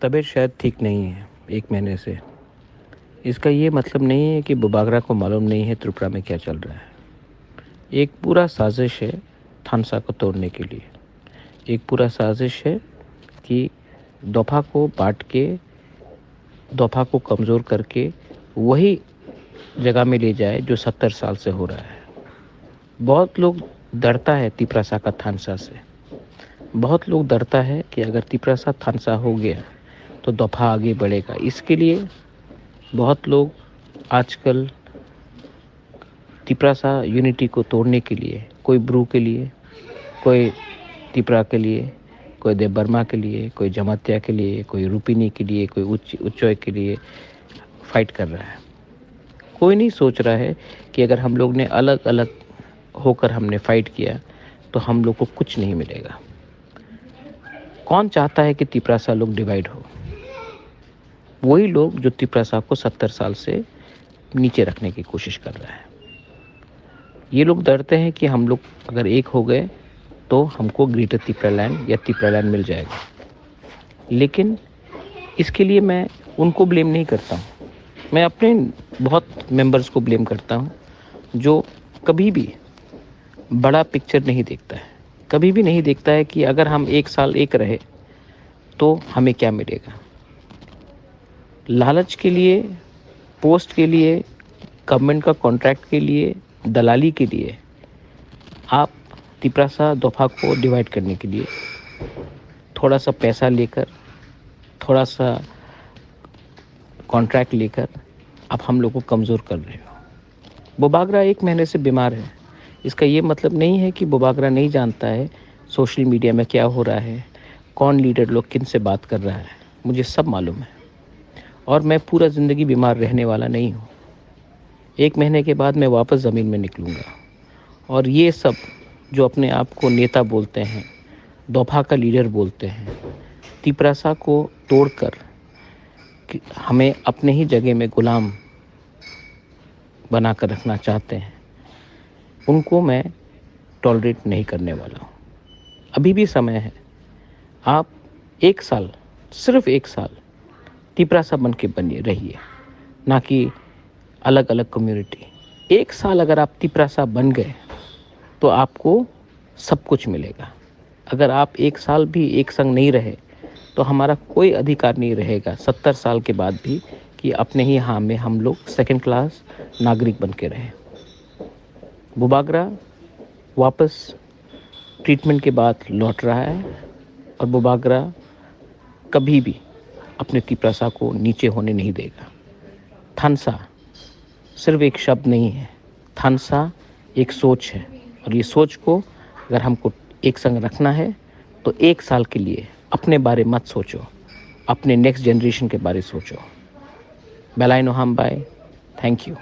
तबीयत शायद ठीक नहीं है 1 महीने से। इसका ये मतलब नहीं है कि बुबागरा को मालूम नहीं है त्रिपुरा में क्या चल रहा है। एक पूरा साजिश है थानसा को तोड़ने के लिए। एक पूरा साजिश है कि दोफा को बाँट के, दोफा को कमज़ोर करके वही जगह में ले जाए जो 70 साल से हो रहा है। बहुत लोग डरता है तिपरासा का थानसा से। बहुत लोग डरता है कि अगर तिपरासा थानसा हो गया तो दोफा आगे बढ़ेगा। इसके लिए बहुत लोग आजकल तिपरासा यूनिटी को तोड़ने के लिए, कोई ब्रू के लिए, कोई तिपरा के लिए, कोई देव बर्मा के लिए, कोई जमातिया के लिए, कोई रूपिनी के लिए, कोई उच्चोय के लिए फाइट कर रहा है। कोई नहीं सोच रहा है कि अगर हम लोग ने अलग अलग होकर हमने फाइट किया तो हम लोग को कुछ नहीं मिलेगा। कौन चाहता है कि तिपरासा लोग डिवाइड हो? वही लोग जो तिपरासा को 70 साल से नीचे रखने की कोशिश कर रहा है। ये लोग डरते हैं कि हम लोग अगर एक हो गए तो हमको ग्रेटर तिपरालैंड या तिपरालैंड मिल जाएगा। लेकिन इसके लिए मैं उनको ब्लेम नहीं करता हूँ। मैं अपने बहुत मेंबर्स को ब्लेम करता हूँ जो कभी भी बड़ा पिक्चर नहीं देखता है। कभी भी नहीं देखता है कि अगर हम 1 साल एक रहे तो हमें क्या मिलेगा। लालच के लिए, पोस्ट के लिए, गवर्नमेंट का कॉन्ट्रैक्ट के लिए, दलाली के लिए आप तिपरासा दोफा को डिवाइड करने के लिए थोड़ा सा पैसा लेकर, थोड़ा सा कॉन्ट्रैक्ट लेकर आप हम लोग को कमज़ोर कर रहे हो। बुबागरा 1 महीने से बीमार है। इसका ये मतलब नहीं है कि बुबागरा नहीं जानता है सोशल मीडिया में क्या हो रहा है, कौन लीडर लोग किन से बात कर रहा है। मुझे सब मालूम है और मैं पूरा ज़िंदगी बीमार रहने वाला नहीं हूँ। 1 महीने के बाद मैं वापस ज़मीन में निकलूँगा। और ये सब जो अपने आप को नेता बोलते हैं, दोफा का लीडर बोलते हैं, तिपरासा को तोड़कर कि हमें अपने ही जगह में गुलाम बना कर रखना चाहते हैं, उनको मैं टॉलरेट नहीं करने वाला हूँ। अभी भी समय है। आप 1 साल, सिर्फ 1 साल तिपरासा बन के बनिए रहिए, ना कि अलग अलग कम्युनिटी। 1 साल अगर आप तिपरासा बन गए तो आपको सब कुछ मिलेगा। अगर आप 1 साल भी एक संग नहीं रहे तो हमारा कोई अधिकार नहीं रहेगा 70 साल के बाद भी कि अपने ही हाँ में हम लोग सेकंड क्लास नागरिक बन के रहें। बुबागरा वापस ट्रीटमेंट के बाद लौट रहा है और बुबागरा कभी भी अपने तिपरासा को नीचे होने नहीं देगा। थानसा सिर्फ एक शब्द नहीं है, थानसा एक सोच है और ये सोच को अगर हमको एक संग रखना है तो 1 साल के लिए अपने बारे मत सोचो, अपने नेक्स्ट जनरेशन के बारे सोचो। बेलाय नोहाम बाय, थैंक यू।